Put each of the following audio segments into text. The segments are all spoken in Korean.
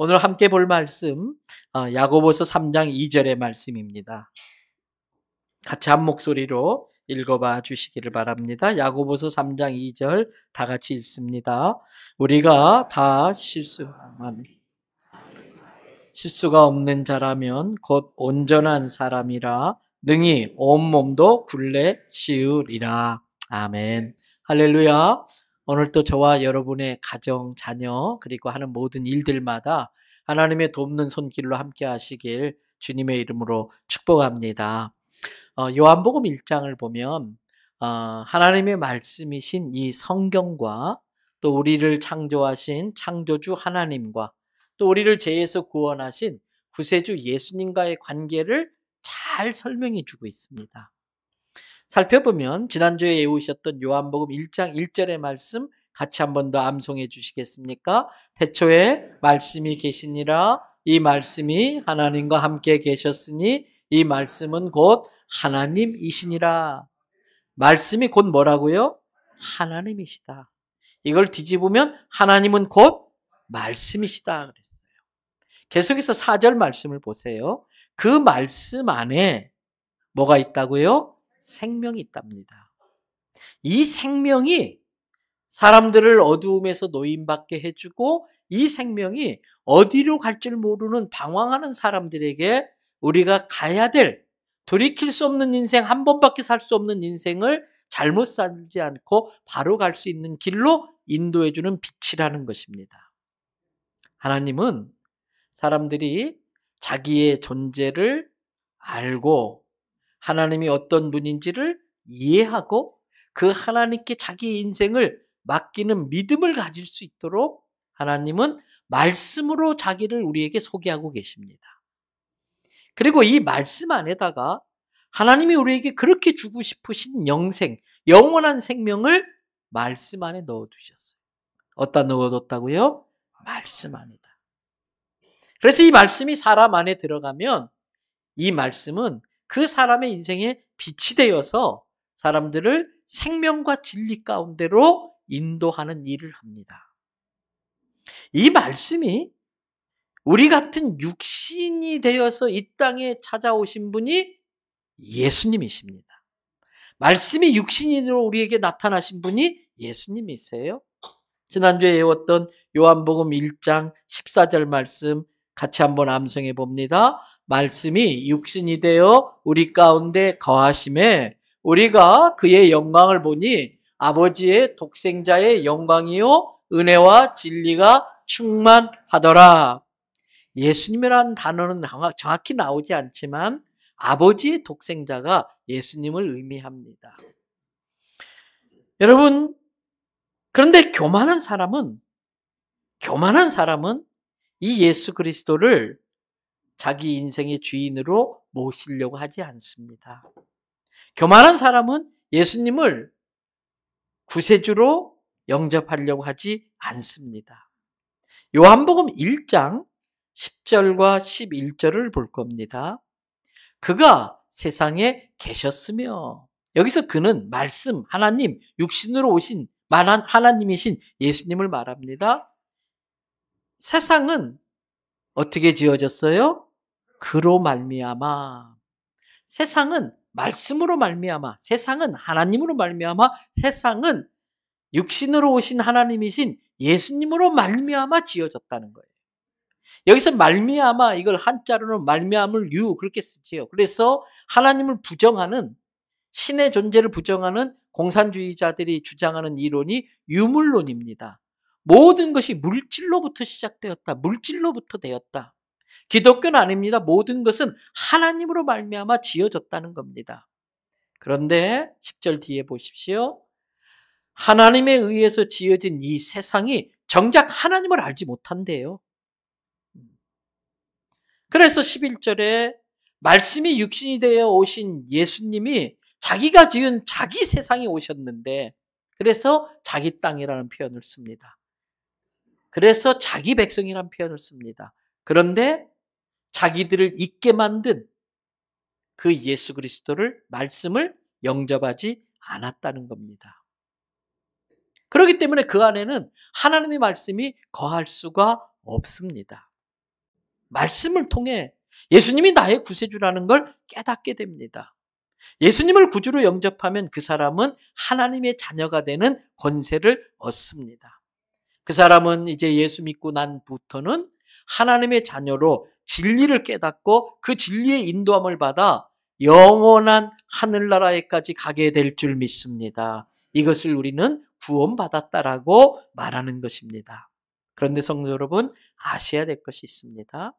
오늘 함께 볼 말씀 야고보서 3장 2절의 말씀입니다. 같이 한 목소리로 읽어봐 주시기를 바랍니다. 야고보서 3장 2절 다 같이 읽습니다. 우리가 다 실수가 없는 자라면 곧 온전한 사람이라 능히 온몸도 굴레 씌우리라. 아멘. 할렐루야. 오늘도 저와 여러분의 가정, 자녀 그리고 하는 모든 일들마다 하나님의 돕는 손길로 함께 하시길 주님의 이름으로 축복합니다. 요한복음 1장을 보면 하나님의 말씀이신 이 성경과 또 우리를 창조하신 창조주 하나님과 또 우리를 죄에서 구원하신 구세주 예수님과의 관계를 잘 설명해 주고 있습니다. 살펴보면 지난주에 외우셨던 요한복음 1장 1절의 말씀 같이 한 번 더 암송해 주시겠습니까? 태초에 말씀이 계시니라. 이 말씀이 하나님과 함께 계셨으니 이 말씀은 곧 하나님이시니라. 말씀이 곧 뭐라고요? 하나님이시다. 이걸 뒤집으면 하나님은 곧 말씀이시다 그랬어요. 계속해서 4절 말씀을 보세요. 그 말씀 안에 뭐가 있다고요? 생명이 있답니다. 이 생명이 사람들을 어두움에서 노임받게 해주고 이 생명이 어디로 갈 줄 모르는 방황하는 사람들에게 우리가 가야 될 돌이킬 수 없는 인생, 한 번밖에 살 수 없는 인생을 잘못 살지 않고 바로 갈 수 있는 길로 인도해주는 빛이라는 것입니다. 하나님은 사람들이 자기의 존재를 알고 하나님이 어떤 분인지를 이해하고 그 하나님께 자기 인생을 맡기는 믿음을 가질 수 있도록 하나님은 말씀으로 자기를 우리에게 소개하고 계십니다. 그리고 이 말씀 안에다가 하나님이 우리에게 그렇게 주고 싶으신 영생, 영원한 생명을 말씀 안에 넣어두셨어요. 어디다 넣어뒀다고요? 말씀 안에다. 그래서 이 말씀이 사람 안에 들어가면 이 말씀은 그 사람의 인생에 빛이 되어서 사람들을 생명과 진리 가운데로 인도하는 일을 합니다. 이 말씀이 우리 같은 육신이 되어서 이 땅에 찾아오신 분이 예수님이십니다. 말씀이 육신으로 우리에게 나타나신 분이 예수님이세요. 지난주에 외웠던 요한복음 1장 14절 말씀 같이 한번 암송해 봅니다. 말씀이 육신이 되어 우리 가운데 거하심에 우리가 그의 영광을 보니 아버지의 독생자의 영광이요 은혜와 진리가 충만하더라. 예수님이라는 단어는 정확히 나오지 않지만 아버지의 독생자가 예수님을 의미합니다. 여러분, 그런데 교만한 사람은 이 예수 그리스도를 자기 인생의 주인으로 모시려고 하지 않습니다. 교만한 사람은 예수님을 구세주로 영접하려고 하지 않습니다. 요한복음 1장 10절과 11절을 볼 겁니다. 그가 세상에 계셨으며, 여기서 그는 말씀, 하나님, 육신으로 오신 하나님이신 예수님을 말합니다. 세상은 어떻게 지어졌어요? 그로 말미암아. 세상은 말씀으로 말미암아. 세상은 하나님으로 말미암아. 세상은 육신으로 오신 하나님이신 예수님으로 말미암아 지어졌다는 거예요. 여기서 말미암아, 이걸 한자로는 말미암을 그렇게 쓰지요. 그래서 하나님을 부정하는, 신의 존재를 부정하는 공산주의자들이 주장하는 이론이 유물론입니다. 모든 것이 물질로부터 시작되었다. 물질로부터 되었다. 기독교는 아닙니다. 모든 것은 하나님으로 말미암아 지어졌다는 겁니다. 그런데 10절 뒤에 보십시오. 하나님에 의해서 지어진 이 세상이 정작 하나님을 알지 못한대요. 그래서 11절에 말씀이 육신이 되어 오신 예수님이 자기가 지은 자기 세상에 오셨는데, 그래서 자기 땅이라는 표현을 씁니다. 그래서 자기 백성이라는 표현을 씁니다. 그런데 자기들을 잊게 만든 그 예수 그리스도를, 말씀을 영접하지 않았다는 겁니다. 그렇기 때문에 그 안에는 하나님의 말씀이 거할 수가 없습니다. 말씀을 통해 예수님이 나의 구세주라는 걸 깨닫게 됩니다. 예수님을 구주로 영접하면 그 사람은 하나님의 자녀가 되는 권세를 얻습니다. 그 사람은 이제 예수 믿고 난부터는 하나님의 자녀로 진리를 깨닫고 그 진리의 인도함을 받아 영원한 하늘나라에까지 가게 될 줄 믿습니다. 이것을 우리는 구원받았다라고 말하는 것입니다. 그런데 성도 여러분, 아셔야 될 것이 있습니다.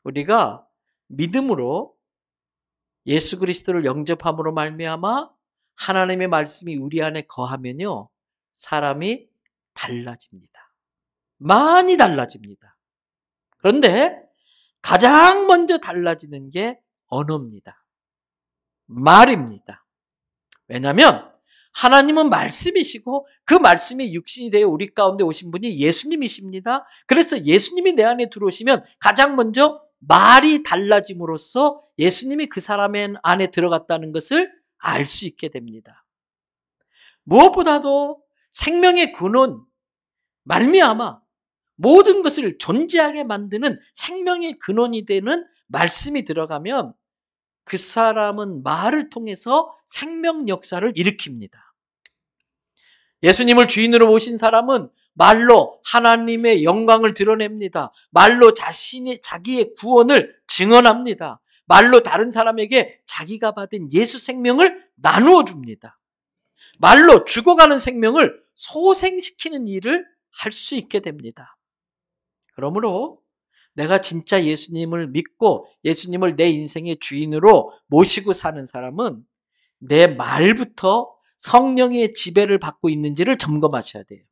우리가 믿음으로 예수 그리스도를 영접함으로 말미암아 하나님의 말씀이 우리 안에 거하면요, 사람이 달라집니다. 많이 달라집니다. 그런데 가장 먼저 달라지는 게 언어입니다. 말입니다. 왜냐하면 하나님은 말씀이시고 그 말씀이 육신이 되어 우리 가운데 오신 분이 예수님이십니다. 그래서 예수님이 내 안에 들어오시면 가장 먼저 말이 달라짐으로써 예수님이 그 사람의 안에 들어갔다는 것을 알 수 있게 됩니다. 무엇보다도 생명의 근원, 말미암아 모든 것을 존재하게 만드는 생명의 근원이 되는 말씀이 들어가면 그 사람은 말을 통해서 생명 역사를 일으킵니다. 예수님을 주인으로 모신 사람은 말로 하나님의 영광을 드러냅니다. 말로 자기의 구원을 증언합니다. 말로 다른 사람에게 자기가 받은 예수 생명을 나누어 줍니다. 말로 죽어가는 생명을 소생시키는 일을 할 수 있게 됩니다. 그러므로 내가 진짜 예수님을 믿고 예수님을 내 인생의 주인으로 모시고 사는 사람은 내 말부터 성령의 지배를 받고 있는지를 점검하셔야 돼요.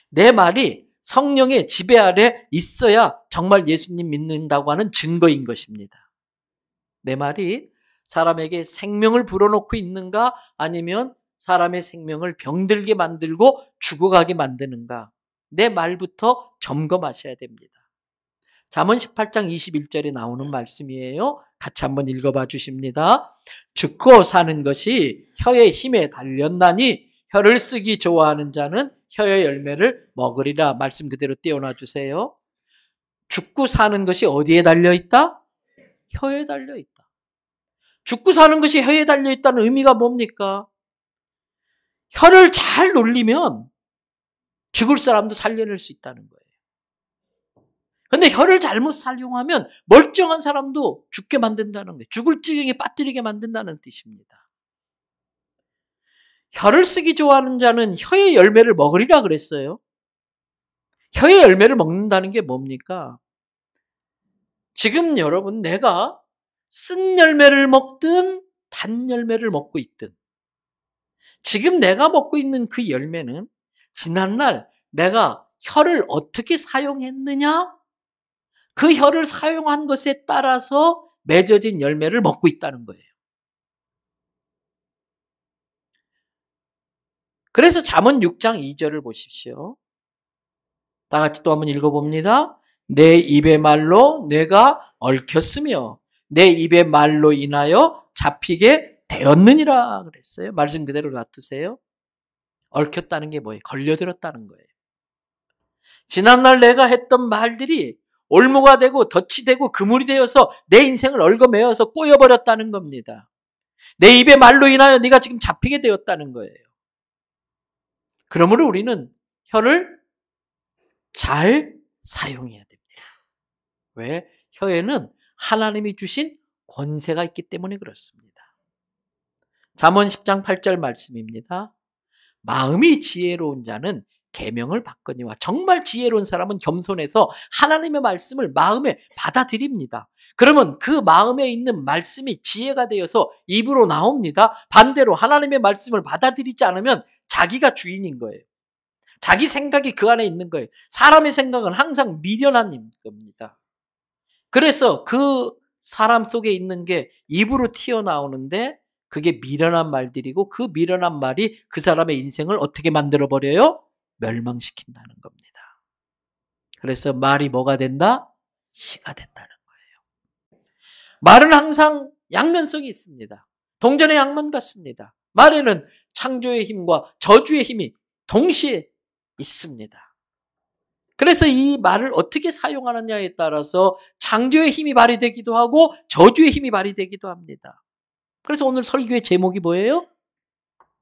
내 말이 성령의 지배 아래 있어야 정말 예수님 믿는다고 하는 증거인 것입니다. 내 말이 사람에게 생명을 불어넣고 있는가, 아니면 사람의 생명을 병들게 만들고 죽어가게 만드는가, 내 말부터 점검하셔야 됩니다. 잠언 18장 21절에 나오는 말씀이에요. 같이 한번 읽어봐 주십니다. 죽고 사는 것이 혀의 힘에 달렸나니 혀를 쓰기 좋아하는 자는 혀의 열매를 먹으리라. 말씀 그대로 띄워놔 주세요. 죽고 사는 것이 어디에 달려있다? 혀에 달려있다. 죽고 사는 것이 혀에 달려있다는 의미가 뭡니까? 혀를 잘 놀리면 죽을 사람도 살려낼 수 있다는 거예요. 그런데 혀를 잘못 사용하면 멀쩡한 사람도 죽게 만든다는 거예요. 죽을 지경에 빠뜨리게 만든다는 뜻입니다. 혀를 쓰기 좋아하는 자는 혀의 열매를 먹으리라 그랬어요. 혀의 열매를 먹는다는 게 뭡니까? 지금 여러분, 내가 쓴 열매를 먹든 단 열매를 먹고 있든, 지금 내가 먹고 있는 그 열매는 지난날 내가 혀를 어떻게 사용했느냐, 그 혀를 사용한 것에 따라서 맺어진 열매를 먹고 있다는 거예요. 그래서 잠언 6장 2절을 보십시오. 다 같이 또 한번 읽어봅니다. 내 입의 말로 뇌가 얽혔으며 내 입의 말로 인하여 잡히게 되었느니라 그랬어요. 말씀 그대로 놔두세요. 얽혔다는 게 뭐예요? 걸려들었다는 거예요. 지난날 내가 했던 말들이 올무가 되고 덫이 되고 그물이 되어서 내 인생을 얽어매어서 꼬여버렸다는 겁니다. 내 입의 말로 인하여 네가 지금 잡히게 되었다는 거예요. 그러므로 우리는 혀를 잘 사용해야 됩니다. 왜? 혀에는 하나님이 주신 권세가 있기 때문에 그렇습니다. 잠언 10장 8절 말씀입니다. 마음이 지혜로운 자는 계명을 받거니와, 정말 지혜로운 사람은 겸손해서 하나님의 말씀을 마음에 받아들입니다. 그러면 그 마음에 있는 말씀이 지혜가 되어서 입으로 나옵니다. 반대로 하나님의 말씀을 받아들이지 않으면 자기가 주인인 거예요. 자기 생각이 그 안에 있는 거예요. 사람의 생각은 항상 미련한 겁니다. 그래서 그 사람 속에 있는 게 입으로 튀어나오는데 그게 미련한 말들이고, 그 미련한 말이 그 사람의 인생을 어떻게 만들어버려요? 멸망시킨다는 겁니다. 그래서 말이 뭐가 된다? 씨가 된다는 거예요. 말은 항상 양면성이 있습니다. 동전의 양면 같습니다. 말에는 창조의 힘과 저주의 힘이 동시에 있습니다. 그래서 이 말을 어떻게 사용하느냐에 따라서 창조의 힘이 발휘되기도 하고 저주의 힘이 발휘되기도 합니다. 그래서 오늘 설교의 제목이 뭐예요?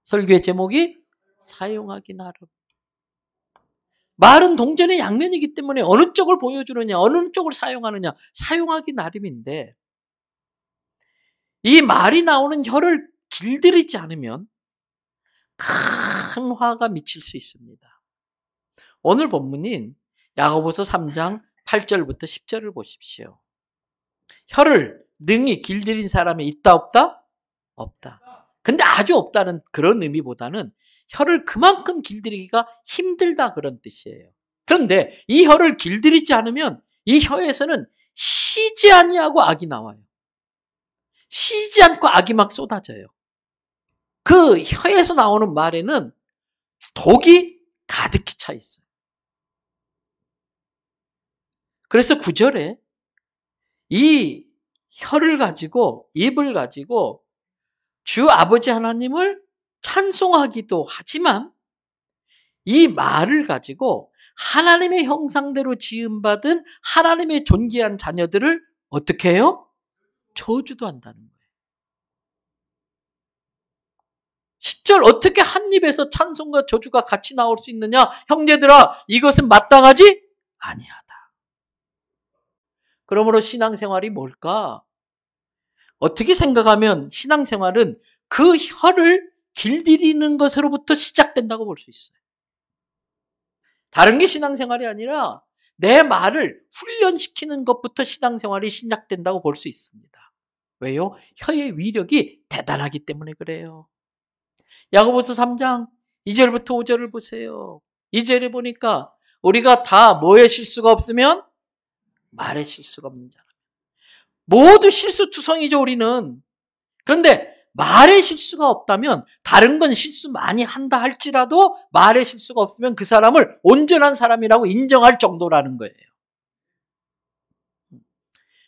설교의 제목이 사용하기 나름. 말은 동전의 양면이기 때문에 어느 쪽을 보여주느냐, 어느 쪽을 사용하느냐, 사용하기 나름인데 이 말이 나오는 혀를 길들이지 않으면 큰 화가 미칠 수 있습니다. 오늘 본문인 야고보서 3장 8절부터 10절을 보십시오. 혀를 능히 길들인 사람이 있다 없다? 없다. 근데 아주 없다는 그런 의미보다는 혀를 그만큼 길들이기가 힘들다 그런 뜻이에요. 그런데 이 혀를 길들이지 않으면 이 혀에서는 쉬지 아니하고 악이 나와요. 쉬지 않고 악이 막 쏟아져요. 그 혀에서 나오는 말에는 독이 가득히 차 있어요. 그래서 9절에 이 혀를 가지고, 입을 가지고 주 아버지 하나님을 찬송하기도 하지만 이 말을 가지고 하나님의 형상대로 지음받은 하나님의 존귀한 자녀들을 어떻게 해요? 저주도 한다는 거예요. 10절 어떻게 한 입에서 찬송과 저주가 같이 나올 수 있느냐? 형제들아, 이것은 마땅하지 아니하다. 그러므로 신앙생활이 뭘까? 어떻게 생각하면 신앙생활은 그 혀를 길들이는 것으로부터 시작된다고 볼 수 있어요. 다른 게 신앙생활이 아니라 내 말을 훈련시키는 것부터 신앙생활이 시작된다고 볼 수 있습니다. 왜요? 혀의 위력이 대단하기 때문에 그래요. 야고보서 3장 2절부터 5절을 보세요. 2절에 보니까 우리가 다 뭐에 실수가 없으면 말에 실수가 없는 자라. 모두 실수투성이죠, 우리는. 그런데 말에 실수가 없다면 다른 건 실수 많이 한다 할지라도 말에 실수가 없으면 그 사람을 온전한 사람이라고 인정할 정도라는 거예요.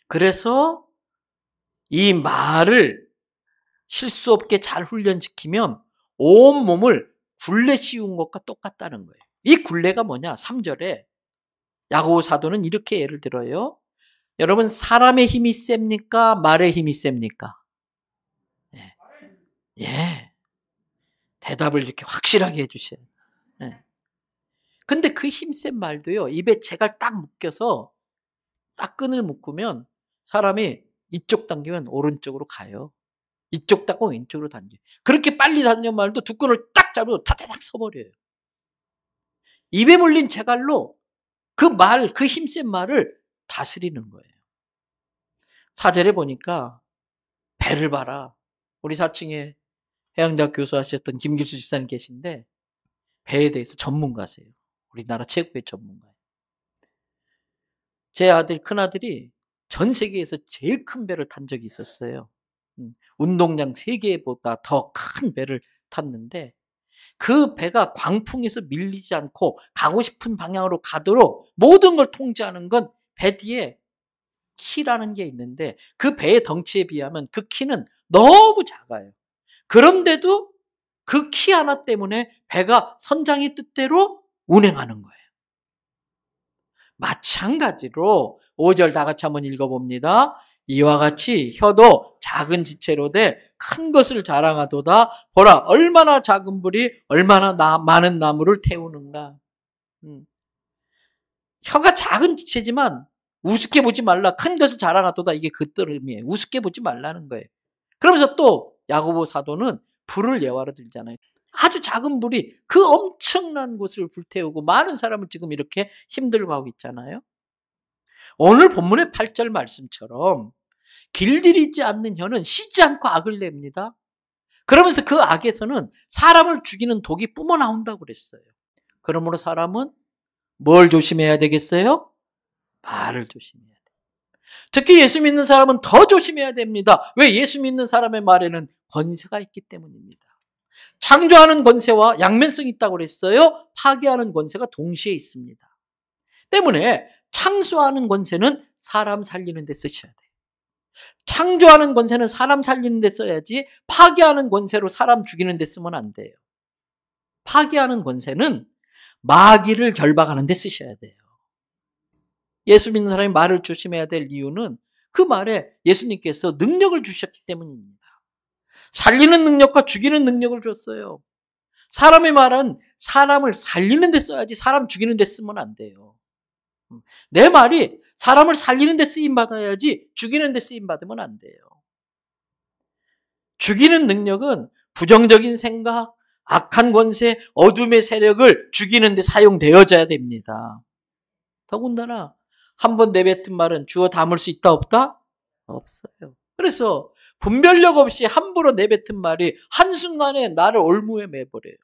그래서 이 말을 실수 없게 잘 훈련시키면 온 몸을 굴레 씌운 것과 똑같다는 거예요. 이 굴레가 뭐냐? 3절에 야고보 사도는 이렇게 예를 들어요. 여러분, 사람의 힘이 셉니까? 말의 힘이 셉니까? 예. 대답을 이렇게 확실하게 해주셔요. 예. 근데 그 힘센 말도요, 입에 재갈 딱 묶여서 딱 끈을 묶으면 사람이 이쪽 당기면 오른쪽으로 가요. 이쪽 당기면 왼쪽으로 당겨요. 그렇게 빨리 당기는 말도 두 끈을 딱 잡으면 타다닥 서버려요. 입에 물린 재갈로 그 말, 그 힘센 말을 다스리는 거예요. 4절에 보니까 배를 봐라. 우리 4층에 해양대학 교수하셨던 김길수 집사님 계신데 배에 대해서 전문가세요. 우리나라 최고의 전문가예요. 제 아들, 큰아들이 전 세계에서 제일 큰 배를 탄 적이 있었어요. 운동장 3개보다 더 큰 배를 탔는데 그 배가 광풍에서 밀리지 않고 가고 싶은 방향으로 가도록 모든 걸 통제하는 건 배 뒤에 키라는 게 있는데 그 배의 덩치에 비하면 그 키는 너무 작아요. 그런데도 그 키 하나 때문에 배가 선장의 뜻대로 운행하는 거예요. 마찬가지로 5절 다 같이 한번 읽어봅니다. 이와 같이 혀도 작은 지체로 돼 큰 것을 자랑하도다. 보라, 얼마나 작은 불이 얼마나 많은 나무를 태우는가. 혀가 작은 지체지만 우습게 보지 말라. 큰 것을 자랑하도다. 이게 그 뜻이에요. 우습게 보지 말라는 거예요. 그러면서 또 야고보 사도는 불을 예화로 들잖아요. 아주 작은 불이 그 엄청난 곳을 불태우고 많은 사람을 지금 이렇게 힘들고 하고 있잖아요. 오늘 본문의 8절 말씀처럼 길들이지 않는 혀는 쉬지 않고 악을 냅니다. 그러면서 그 악에서는 사람을 죽이는 독이 뿜어나온다고 그랬어요. 그러므로 사람은 뭘 조심해야 되겠어요? 말을 조심해야 돼요. 특히 예수 믿는 사람은 더 조심해야 됩니다. 왜? 예수 믿는 사람의 말에는 권세가 있기 때문입니다. 창조하는 권세와 양면성이 있다고 그랬어요. 파괴하는 권세가 동시에 있습니다. 때문에 창조하는 권세는 사람 살리는 데 쓰셔야 돼요. 창조하는 권세는 사람 살리는 데 써야지 파괴하는 권세로 사람 죽이는 데 쓰면 안 돼요. 파괴하는 권세는 마귀를 결박하는 데 쓰셔야 돼요. 예수 믿는 사람이 말을 조심해야 될 이유는 그 말에 예수님께서 능력을 주셨기 때문입니다. 살리는 능력과 죽이는 능력을 줬어요. 사람의 말은 사람을 살리는 데 써야지 사람 죽이는 데 쓰면 안 돼요. 내 말이 사람을 살리는 데 쓰임 받아야지 죽이는 데 쓰임 받으면 안 돼요. 죽이는 능력은 부정적인 생각, 악한 권세, 어둠의 세력을 죽이는 데 사용되어져야 됩니다. 더군다나 한 번 내뱉은 말은 주워 담을 수 있다 없다? 없어요. 그래서 분별력 없이 함부로 내뱉은 말이 한순간에 나를 올무에 매버려요.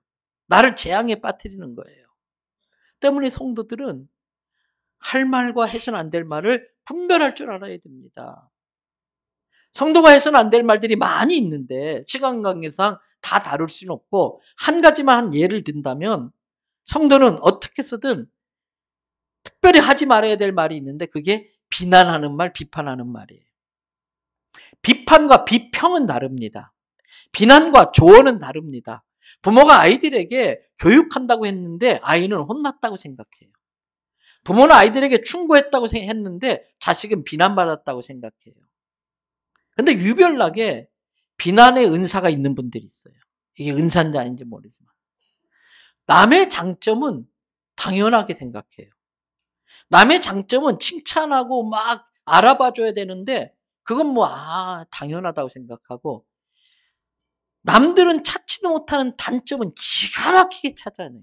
나를 재앙에 빠뜨리는 거예요. 때문에 성도들은 할 말과 해서는 안 될 말을 분별할 줄 알아야 됩니다. 성도가 해서는 안 될 말들이 많이 있는데 시간 관계상 다 다룰 수는 없고 한 가지만 한 예를 든다면 성도는 어떻게 해서든 특별히 하지 말아야 될 말이 있는데 그게 비난하는 말, 비판하는 말이에요. 비판과 비평은 다릅니다. 비난과 조언은 다릅니다. 부모가 아이들에게 교육한다고 했는데 아이는 혼났다고 생각해요. 부모는 아이들에게 충고했다고 했는데 자식은 비난받았다고 생각해요. 근데 유별나게 비난의 은사가 있는 분들이 있어요. 이게 은사인지 아닌지 모르지만. 남의 장점은 당연하게 생각해요. 남의 장점은 칭찬하고 막 알아봐줘야 되는데 그건 당연하다고 생각하고 남들은 찾지도 못하는 단점은 기가 막히게 찾아내요.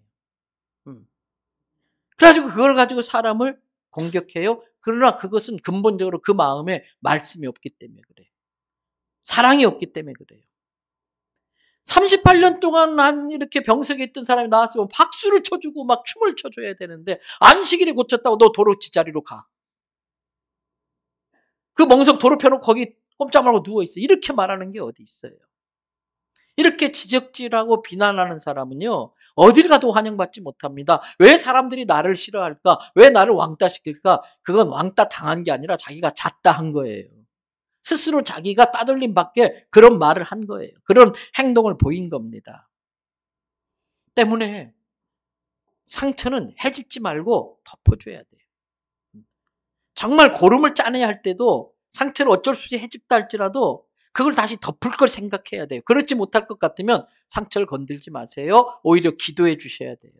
그래가지고 그걸 가지고 사람을 공격해요. 그러나 그것은 근본적으로 그 마음에 말씀이 없기 때문에 그래요. 사랑이 없기 때문에 그래요. 38년 동안 이렇게 병석에 있던 사람이 나왔으면 박수를 쳐주고 막 춤을 춰줘야 되는데 안식일에 고쳤다고 너 도로 뒷자리로 가. 그 멍석 도로 펴놓고 거기 꼼짝 말고 누워있어. 이렇게 말하는 게 어디 있어요. 이렇게 지적질하고 비난하는 사람은요. 어딜 가도 환영받지 못합니다. 왜 사람들이 나를 싫어할까? 왜 나를 왕따시킬까? 그건 왕따 당한 게 아니라 자기가 잣다 한 거예요. 스스로 자기가 따돌림 밖에 그런 말을 한 거예요. 그런 행동을 보인 겁니다. 때문에 상처는 헤집지 말고 덮어줘야 돼요. 정말 고름을 짜내야 할 때도 상처를 어쩔 수 없이 헤집다 할지라도 그걸 다시 덮을 걸 생각해야 돼요. 그렇지 못할 것 같으면 상처를 건들지 마세요. 오히려 기도해 주셔야 돼요.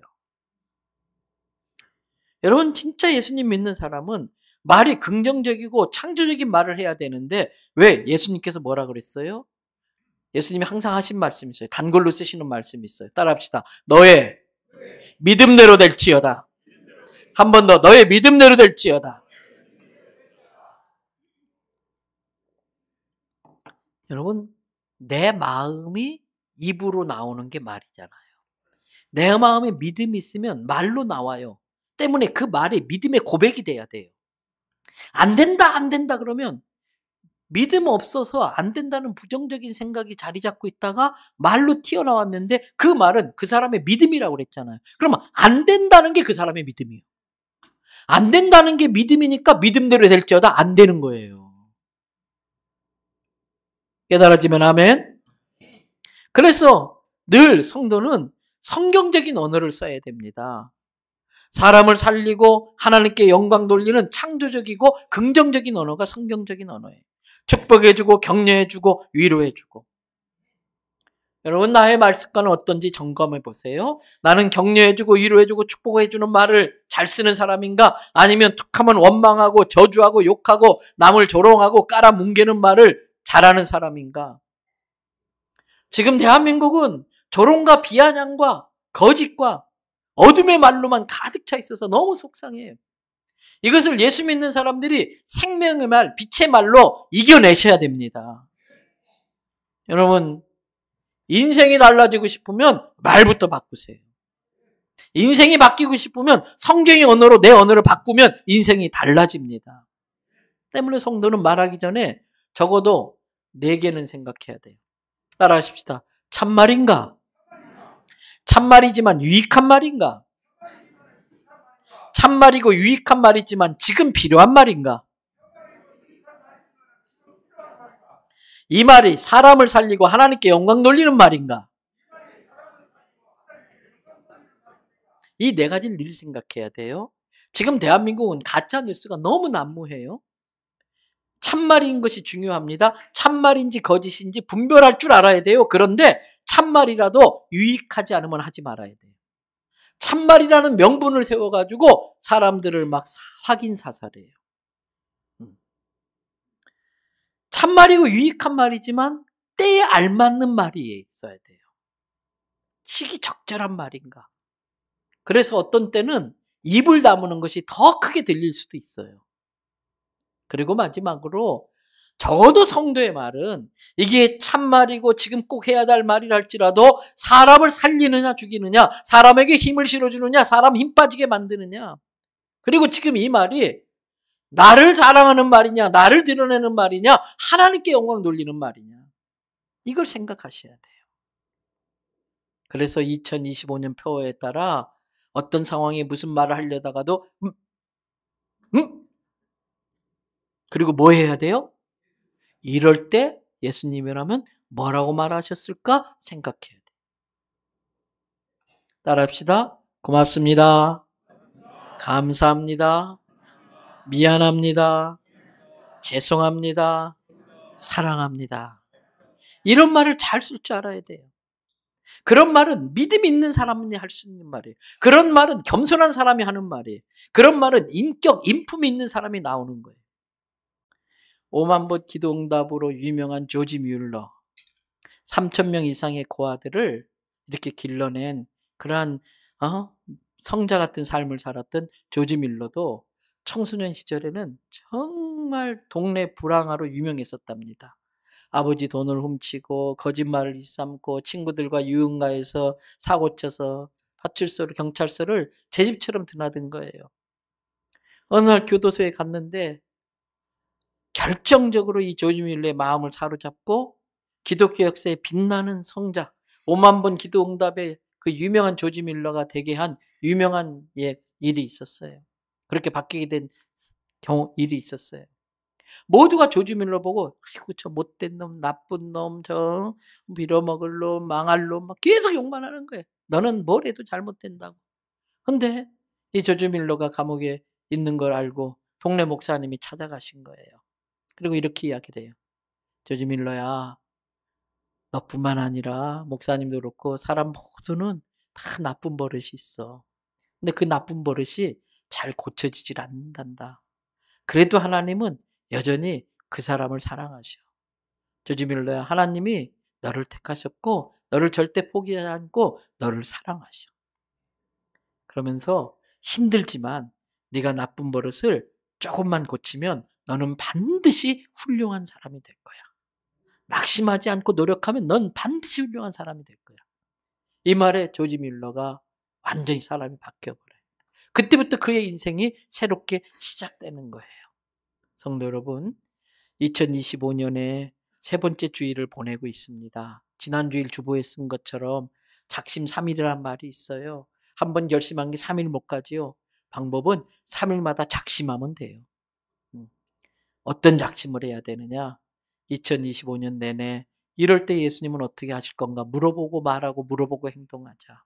여러분 진짜 예수님 믿는 사람은 말이 긍정적이고 창조적인 말을 해야 되는데 왜 예수님께서 뭐라 그랬어요? 예수님이 항상 하신 말씀이 있어요. 단골로 쓰시는 말씀이 있어요. 따라합시다. 너의 믿음대로 될지어다. 한 번 더 너의 믿음대로 될지어다. 여러분 내 마음이 입으로 나오는 게 말이잖아요. 내 마음에 믿음이 있으면 말로 나와요. 때문에 그 말이 믿음의 고백이 돼야 돼요. 안 된다 그러면 믿음 없어서 안 된다는 부정적인 생각이 자리 잡고 있다가 말로 튀어나왔는데 그 말은 그 사람의 믿음이라고 그랬잖아요. 그러면 안 된다는 게 그 사람의 믿음이에요. 안 된다는 게 믿음이니까 믿음대로 될지어다 안 되는 거예요. 깨달아지면 아멘. 그래서 늘 성도는 성경적인 언어를 써야 됩니다. 사람을 살리고 하나님께 영광 돌리는 창조적이고 긍정적인 언어가 성경적인 언어예요. 축복해주고 격려해주고 위로해주고. 여러분 나의 말 습관은 어떤지 점검해 보세요. 나는 격려해주고 위로해주고 축복해주는 말을 잘 쓰는 사람인가? 아니면 툭하면 원망하고 저주하고 욕하고 남을 조롱하고 깔아뭉개는 말을 잘하는 사람인가? 지금 대한민국은 조롱과 비아냥과 거짓과 어둠의 말로만 가득 차 있어서 너무 속상해요. 이것을 예수 믿는 사람들이 생명의 말, 빛의 말로 이겨내셔야 됩니다. 여러분 인생이 달라지고 싶으면 말부터 바꾸세요. 인생이 바뀌고 싶으면 성경의 언어로 내 언어를 바꾸면 인생이 달라집니다. 때문에 성도는 말하기 전에 적어도 4개는 생각해야 돼요. 따라하십시다. 참말인가? 참말이지만 유익한 말인가? 참말이고 유익한 말이지만 지금 필요한 말인가? 이 말이 사람을 살리고 하나님께 영광 돌리는 말인가? 이 4가지를 늘 생각해야 돼요. 지금 대한민국은 가짜 뉴스가 너무 난무해요. 참말인 것이 중요합니다. 참말인지 거짓인지 분별할 줄 알아야 돼요. 그런데 참말이라도 유익하지 않으면 하지 말아야 돼요. 참말이라는 명분을 세워가지고 사람들을 막 확인 사살해요. 참말이고 유익한 말이지만 때에 알맞는 말이 있어야 돼요. 시기 적절한 말인가. 그래서 어떤 때는 입을 다무는 것이 더 크게 들릴 수도 있어요. 그리고 마지막으로 적어도 성도의 말은 이게 참말이고 지금 꼭 해야 할 말이라 할지라도 사람을 살리느냐 죽이느냐, 사람에게 힘을 실어주느냐, 사람 힘 빠지게 만드느냐. 그리고 지금 이 말이 나를 자랑하는 말이냐, 나를 드러내는 말이냐, 하나님께 영광 돌리는 말이냐. 이걸 생각하셔야 돼요. 그래서 2025년 표어에 따라 어떤 상황에 무슨 말을 하려다가도 그리고 뭐 해야 돼요? 이럴 때 예수님이라면 뭐라고 말하셨을까 생각해야 돼요. 따라합시다. 고맙습니다. 감사합니다. 미안합니다. 죄송합니다. 사랑합니다. 이런 말을 잘 쓸 줄 알아야 돼요. 그런 말은 믿음 있는 사람이 할 수 있는 말이에요. 그런 말은 겸손한 사람이 하는 말이에요. 그런 말은 인격, 인품이 있는 사람이 나오는 거예요. 5만 번 기도응답으로 유명한 조지 뮬러, 3,000명 이상의 고아들을 이렇게 길러낸 그러한 성자 같은 삶을 살았던 조지 뮬러도 청소년 시절에는 정말 동네 불황아로 유명했었답니다. 아버지 돈을 훔치고 거짓말을 일삼고 친구들과 유흥가에서 사고쳐서 파출소를, 경찰서를 제 집처럼 드나든 거예요. 어느 날 교도소에 갔는데 결정적으로 이 조지 뮬러의 마음을 사로잡고 기독교 역사의 빛나는 성자, 5만 번 기도 응답에 그 유명한 조지 뮬러가 되게 한 유명한 일이 있었어요. 그렇게 바뀌게 된 일이 있었어요. 모두가 조지 뮬러 보고 아이고 저 못된 놈, 나쁜 놈, 저 빌어먹을 놈, 망할 놈 막 계속 욕만 하는 거예요. 너는 뭘 해도 잘못된다고. 근데 이 조지 뮬러가 감옥에 있는 걸 알고 동네 목사님이 찾아가신 거예요. 그리고 이렇게 이야기를 해요. 조지 뮬러야, 너뿐만 아니라 목사님도 그렇고 사람 모두는 다 나쁜 버릇이 있어. 근데 그 나쁜 버릇이 잘 고쳐지질 않는단다. 그래도 하나님은 여전히 그 사람을 사랑하셔. 조지 뮬러야, 하나님이 너를 택하셨고 너를 절대 포기하지 않고 너를 사랑하셔. 그러면서 힘들지만 네가 나쁜 버릇을 조금만 고치면 너는 반드시 훌륭한 사람이 될 거야. 낙심하지 않고 노력하면 넌 반드시 훌륭한 사람이 될 거야. 이 말에 조지 뮬러가 완전히 사람이 바뀌어버려요. 그때부터 그의 인생이 새롭게 시작되는 거예요. 성도 여러분, 2025년에 세 번째 주일을 보내고 있습니다. 지난 주일 주보에 쓴 것처럼 작심삼일이란 말이 있어요. 한번 결심한 게 3일 못 가지요. 방법은 3일마다 작심하면 돼요. 어떤 작심을 해야 되느냐? 2025년 내내 이럴 때 예수님은 어떻게 하실 건가 물어보고 말하고 물어보고 행동하자.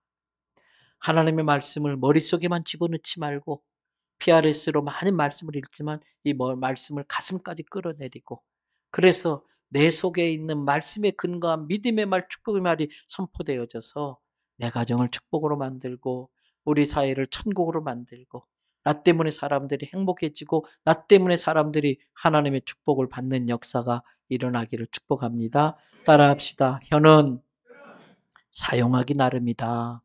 하나님의 말씀을 머릿속에만 집어넣지 말고 PRS로 많은 말씀을 읽지만 이 말씀을 가슴까지 끌어내리고, 그래서 내 속에 있는 말씀에 근거한 믿음의 말, 축복의 말이 선포되어져서 내 가정을 축복으로 만들고 우리 사회를 천국으로 만들고 나 때문에 사람들이 행복해지고 나 때문에 사람들이 하나님의 축복을 받는 역사가 일어나기를 축복합니다. 따라합시다. 혀는 사용하기 나름이다.